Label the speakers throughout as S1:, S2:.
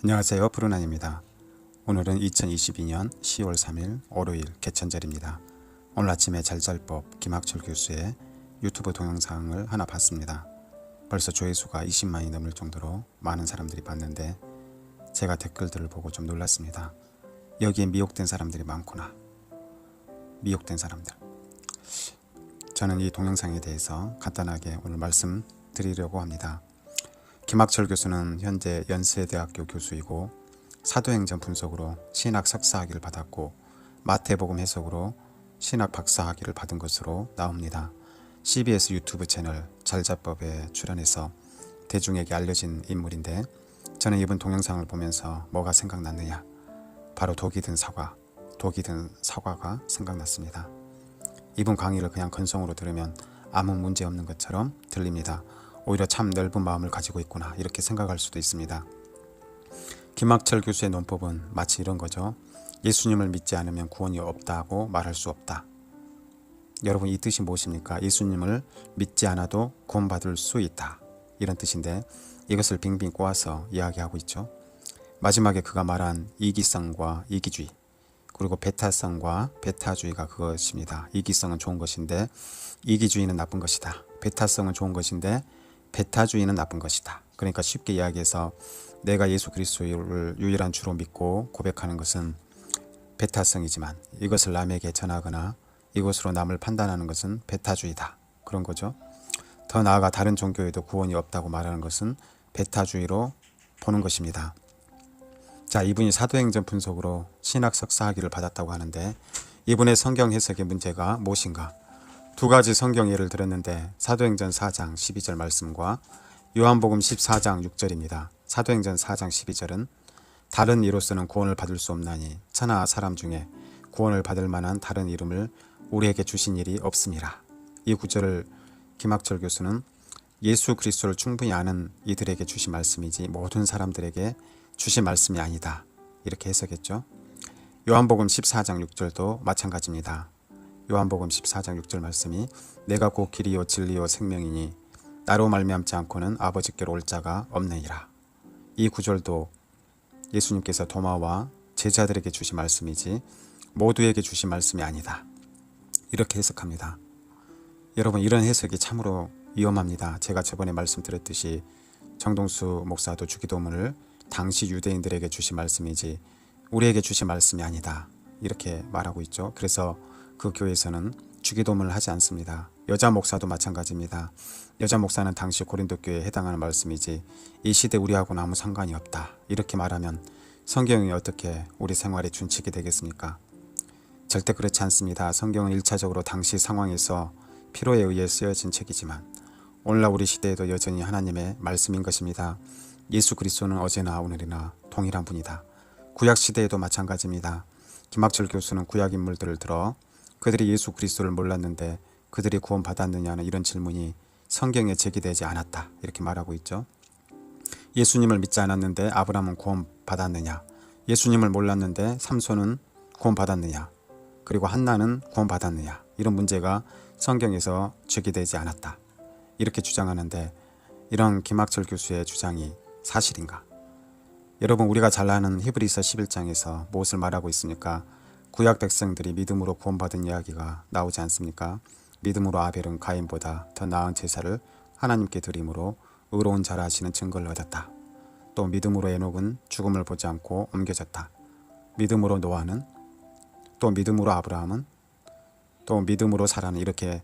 S1: 안녕하세요. 푸른안입니다. 오늘은 2022년 10월 3일 월요일 개천절입니다. 오늘 아침에 잘잘법 김학철 교수의 유튜브 동영상을 하나 봤습니다. 벌써 조회수가 20만이 넘을 정도로 많은 사람들이 봤는데 제가 댓글들을 보고 좀 놀랐습니다. 여기에 미혹된 사람들이 많구나. 미혹된 사람들. 저는 이 동영상에 대해서 간단하게 오늘 말씀드리려고 합니다. 김학철 교수는 현재 연세대학교 교수이고 사도행전 분석으로 신학 석사학위를 받았고 마태복음 해석으로 신학 박사학위를 받은 것으로 나옵니다. CBS 유튜브 채널 잘잘법에 출연해서 대중에게 알려진 인물인데 저는 이번 동영상을 보면서 뭐가 생각났느냐, 바로 독이 든 사과가 생각났습니다. 이분 강의를 그냥 건성으로 들으면 아무 문제 없는 것처럼 들립니다. 오히려 참 넓은 마음을 가지고 있구나, 이렇게 생각할 수도 있습니다. 김학철 교수의 논법은 마치 이런 거죠. 예수님을 믿지 않으면 구원이 없다고 말할 수 없다. 여러분, 이 뜻이 무엇입니까? 예수님을 믿지 않아도 구원받을 수 있다, 이런 뜻인데 이것을 빙빙 꼬아서 이야기하고 있죠. 마지막에 그가 말한 이기성과 이기주의, 그리고 베타성과 베타주의가 그것입니다. 이기성은 좋은 것인데 이기주의는 나쁜 것이다. 베타성은 좋은 것인데 베타주의는 나쁜 것이다. 그러니까 쉽게 이야기해서 내가 예수 그리스도를 유일한 주로 믿고 고백하는 것은 베타성이지만 이것을 남에게 전하거나 이것으로 남을 판단하는 것은 베타주의다, 그런 거죠. 더 나아가 다른 종교에도 구원이 없다고 말하는 것은 베타주의로 보는 것입니다. 자, 이분이 사도행전 분석으로 신학 석사학위를 받았다고 하는데 이분의 성경 해석의 문제가 무엇인가? 두 가지 성경 예를 들었는데 사도행전 4장 12절 말씀과 요한복음 14장 6절입니다. 사도행전 4장 12절은 다른 이로서는 구원을 받을 수 없나니 천하 사람 중에 구원을 받을 만한 다른 이름을 우리에게 주신 일이 없음이라. 이 구절을 김학철 교수는 예수 그리스도를 충분히 아는 이들에게 주신 말씀이지 모든 사람들에게 주신 말씀이 아니다, 이렇게 해석했죠. 요한복음 14장 6절도 마찬가지입니다. 요한복음 14장 6절 말씀이 내가 곧 길이요 진리요 생명이니 나로 말미암지 않고는 아버지께로 올 자가 없느니라. 이 구절도 예수님께서 도마와 제자들에게 주신 말씀이지 모두에게 주신 말씀이 아니다, 이렇게 해석합니다. 여러분, 이런 해석이 참으로 위험합니다. 제가 저번에 말씀드렸듯이 정동수 목사도 주기도문을 당시 유대인들에게 주신 말씀이지 우리에게 주신 말씀이 아니다, 이렇게 말하고 있죠. 그래서 그 교회에서는 주기도문을 하지 않습니다. 여자 목사도 마찬가지입니다. 여자 목사는 당시 고린도 교회에 해당하는 말씀이지 이 시대 우리하고는 아무 상관이 없다, 이렇게 말하면 성경이 어떻게 우리 생활에 준칙이 되겠습니까? 절대 그렇지 않습니다. 성경은 1차적으로 당시 상황에서 필요에 의해 쓰여진 책이지만 오늘날 우리 시대에도 여전히 하나님의 말씀인 것입니다. 예수 그리스도는 어제나 오늘이나 동일한 분이다. 구약 시대에도 마찬가지입니다. 김학철 교수는 구약 인물들을 들어 그들이 예수 그리스도를 몰랐는데 그들이 구원받았느냐는 이런 질문이 성경에 제기되지 않았다, 이렇게 말하고 있죠. 예수님을 믿지 않았는데 아브라함은 구원받았느냐, 예수님을 몰랐는데 삼손은 구원받았느냐, 그리고 한나는 구원받았느냐, 이런 문제가 성경에서 제기되지 않았다, 이렇게 주장하는데 이런 김학철 교수의 주장이 사실인가? 여러분, 우리가 잘 아는 히브리서 11장에서 무엇을 말하고 있습니까? 구약 백성들이 믿음으로 구원받은 이야기가 나오지 않습니까? 믿음으로 아벨은 가인보다 더 나은 제사를 하나님께 드림으로 의로운 자라 하시는 증거를 얻었다. 또 믿음으로 에녹은 죽음을 보지 않고 옮겨졌다. 믿음으로 노아는, 또 믿음으로 아브라함은, 또 믿음으로 사라는, 이렇게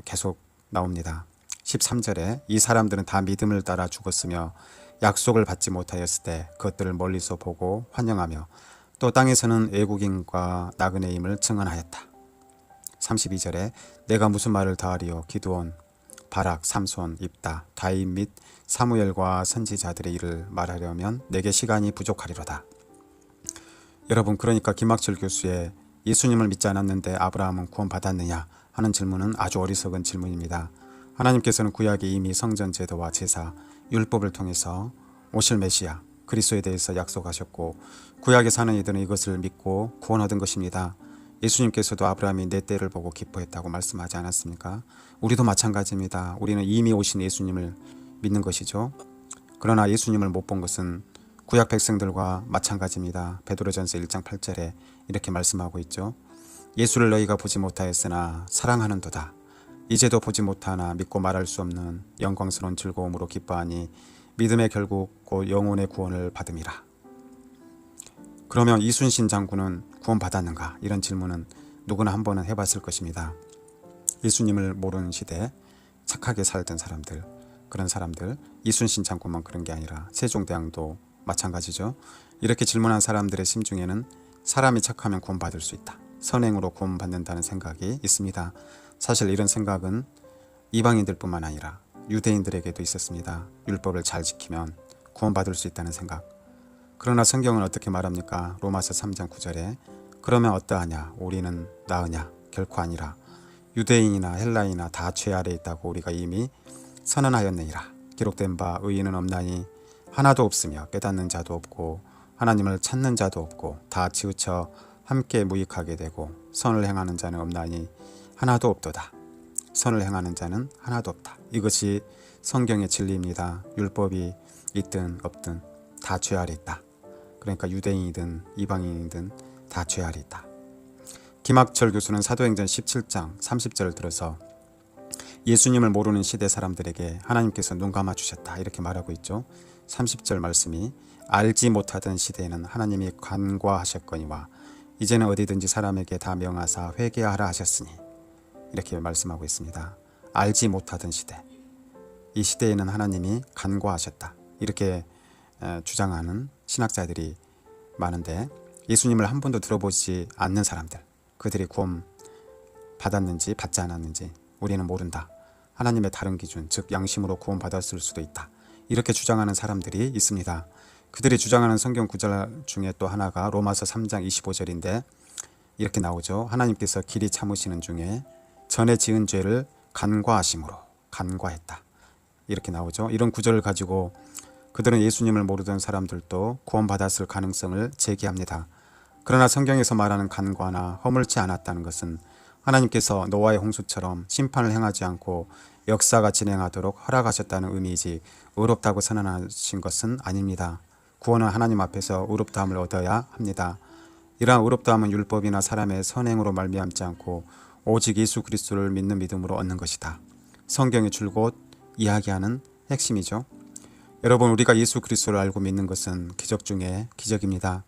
S1: 계속 나옵니다. 13절에 이 사람들은 다 믿음을 따라 죽었으며 약속을 받지 못하였을 때 그것들을 멀리서 보고 환영하며 또 땅에서는 애국인과 나그네임을 증언하였다. 32절에 내가 무슨 말을 더하리요? 기드온, 바락, 삼손, 입다, 다윗 및 사무엘과 선지자들의 일을 말하려면 내게 시간이 부족하리로다. 여러분, 그러니까 김학철 교수의 예수님을 믿지 않았는데 아브라함은 구원받았느냐 하는 질문은 아주 어리석은 질문입니다. 하나님께서는 구약에 이미 성전 제도와 제사, 율법을 통해서 오실 메시아 그리스도에 대해서 약속하셨고 구약에 사는 이들은 이것을 믿고 구원 얻은 것입니다. 예수님께서도 아브라함이 내 때를 보고 기뻐했다고 말씀하지 않았습니까? 우리도 마찬가지입니다. 우리는 이미 오신 예수님을 믿는 것이죠. 그러나 예수님을 못 본 것은 구약 백성들과 마찬가지입니다. 베드로전서 1장 8절에 이렇게 말씀하고 있죠. 예수를 너희가 보지 못하였으나 사랑하는도다. 이제도 보지 못하나 믿고 말할 수 없는 영광스러운 즐거움으로 기뻐하니 믿음의 결국 곧 영혼의 구원을 받음이라. 그러면 이순신 장군은 구원받았는가? 이런 질문은 누구나 한 번은 해봤을 것입니다. 예수님을 모르는 시대에 착하게 살던 사람들, 그런 사람들, 이순신 장군만 그런 게 아니라 세종대왕도 마찬가지죠. 이렇게 질문한 사람들의 심중에는 사람이 착하면 구원받을 수 있다, 선행으로 구원받는다는 생각이 있습니다. 사실 이런 생각은 이방인들뿐만 아니라 유대인들에게도 있었습니다. 율법을 잘 지키면 구원받을 수 있다는 생각. 그러나 성경은 어떻게 말합니까? 로마서 3장 9절에 그러면 어떠하냐? 우리는 나으냐? 결코 아니라 유대인이나 헬라인이나 다 죄 아래 있다고 우리가 이미 선언하였느니라. 기록된 바 의인은 없나니 하나도 없으며 깨닫는 자도 없고 하나님을 찾는 자도 없고 다 치우쳐 함께 무익하게 되고 선을 행하는 자는 없나니 하나도 없도다. 선을 행하는 자는 하나도 없다. 이것이 성경의 진리입니다. 율법이 있든 없든 다 죄 아래 있다. 그러니까 유대인이든 이방인이든 다 죄 아래 있다. 김학철 교수는 사도행전 17장 30절을 들어서 예수님을 모르는 시대 사람들에게 하나님께서 눈 감아주셨다 이렇게 말하고 있죠. 30절 말씀이 알지 못하던 시대에는 하나님이 간과하셨거니와 이제는 어디든지 사람에게 다 명하사 회개하라 하셨으니 이렇게 말씀하고 있습니다. 알지 못하던 시대, 이 시대에는 하나님이 간과하셨다 이렇게 주장하는 신학자들이 많은데 예수님을 한 번도 들어보지 않는 사람들, 그들이 구원 받았는지 받지 않았는지 우리는 모른다. 하나님의 다른 기준, 즉 양심으로 구원받았을 수도 있다. 이렇게 주장하는 사람들이 있습니다. 그들이 주장하는 성경 구절 중에 또 하나가 로마서 3장 25절인데 이렇게 나오죠. 하나님께서 길이 참으시는 중에 전에 지은 죄를 간과하심으로 간과했다. 이렇게 나오죠. 이런 구절을 가지고 그들은 예수님을 모르던 사람들도 구원받았을 가능성을 제기합니다. 그러나 성경에서 말하는 간과나 허물지 않았다는 것은 하나님께서 노아의 홍수처럼 심판을 행하지 않고 역사가 진행하도록 허락하셨다는 의미이지 의롭다고 선언하신 것은 아닙니다. 구원은 하나님 앞에서 의롭다함을 얻어야 합니다. 이러한 의롭다함은 율법이나 사람의 선행으로 말미암지 않고 오직 예수 그리스도를 믿는 믿음으로 얻는 것이다. 성경이 줄곧 이야기하는 핵심이죠. 여러분, 우리가 예수 그리스도를 알고 믿는 것은 기적 중에 기적입니다.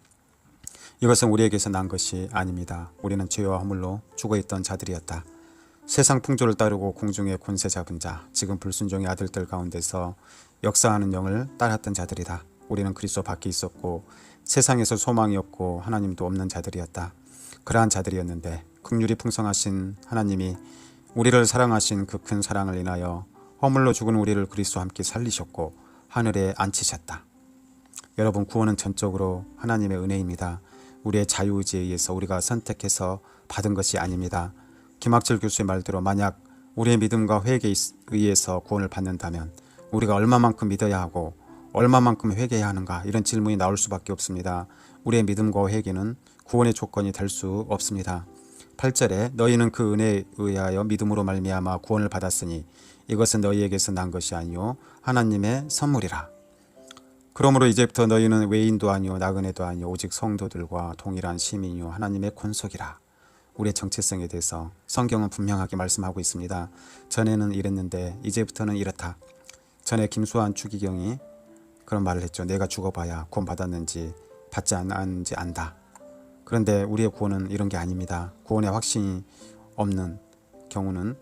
S1: 이것은 우리에게서 난 것이 아닙니다. 우리는 죄와 허물로 죽어있던 자들이었다. 세상 풍조를 따르고 공중의 권세 잡은 자, 지금 불순종의 아들들 가운데서 역사하는 영을 따랐던 자들이다. 우리는 그리스도 밖에 있었고 세상에서 소망이 없고 하나님도 없는 자들이었다. 그러한 자들이었는데 긍휼이 풍성하신 하나님이 우리를 사랑하신 그 큰 사랑을 인하여 허물로 죽은 우리를 그리스도와 함께 살리셨고 하늘에 앉히셨다. 여러분, 구원은 전적으로 하나님의 은혜입니다. 우리의 자유의지에 의해서 우리가 선택해서 받은 것이 아닙니다. 김학철 교수의 말대로 만약 우리의 믿음과 회개에 의해서 구원을 받는다면 우리가 얼마만큼 믿어야 하고 얼마만큼 회개해야 하는가, 이런 질문이 나올 수밖에 없습니다. 우리의 믿음과 회개는 구원의 조건이 될 수 없습니다. 8절에 너희는 그 은혜에 의하여 믿음으로 말미암아 구원을 받았으니 이것은 너희에게서 난 것이 아니요 하나님의 선물이라. 그러므로 이제부터 너희는 외인도 아니요 나그네도 아니요 오직 성도들과 동일한 시민이요 하나님의 권속이라. 우리의 정체성에 대해서 성경은 분명하게 말씀하고 있습니다. 전에는 이랬는데 이제부터는 이렇다. 전에 김수환 추기경이 그런 말을 했죠. 내가 죽어봐야 구원 받았는지 받지 않았는지 안다. 그런데 우리의 구원은 이런 게 아닙니다. 구원의 확신이 없는 경우는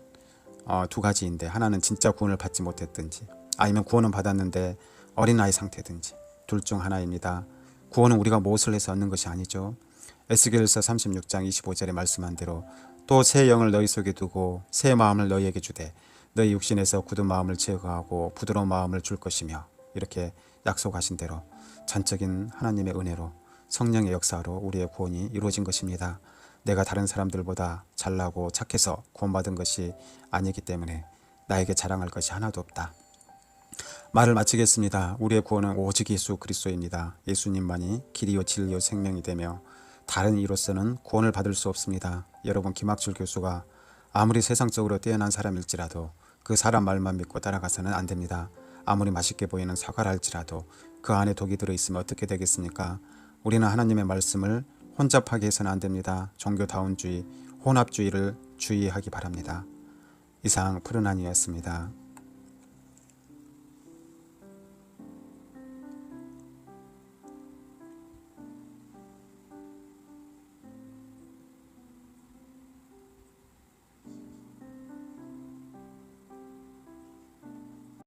S1: 두 가지인데, 하나는 진짜 구원을 받지 못했든지 아니면 구원은 받았는데 어린아이 상태든지, 둘 중 하나입니다. 구원은 우리가 무엇을 해서 얻는 것이 아니죠. 에스겔서 36장 25절에 말씀한 대로 또 새 영을 너희 속에 두고 새 마음을 너희에게 주되 너희 육신에서 굳은 마음을 제거하고 부드러운 마음을 줄 것이며, 이렇게 약속하신 대로 전적인 하나님의 은혜로 성령의 역사로 우리의 구원이 이루어진 것입니다. 내가 다른 사람들보다 잘나고 착해서 구원받은 것이 아니기 때문에 나에게 자랑할 것이 하나도 없다. 말을 마치겠습니다. 우리의 구원은 오직 예수 그리스도입니다. 예수님만이 길이요 진리요 생명이 되며 다른 이로서는 구원을 받을 수 없습니다. 여러분, 김학철 교수가 아무리 세상적으로 뛰어난 사람일지라도 그 사람 말만 믿고 따라가서는 안 됩니다. 아무리 맛있게 보이는 사과를 할지라도 그 안에 독이 들어있으면 어떻게 되겠습니까? 우리는 하나님의 말씀을 혼잡하게 해서는 안 됩니다. 종교다운주의, 혼합주의를 주의하기 바랍니다. 이상 푸른한이었습니다.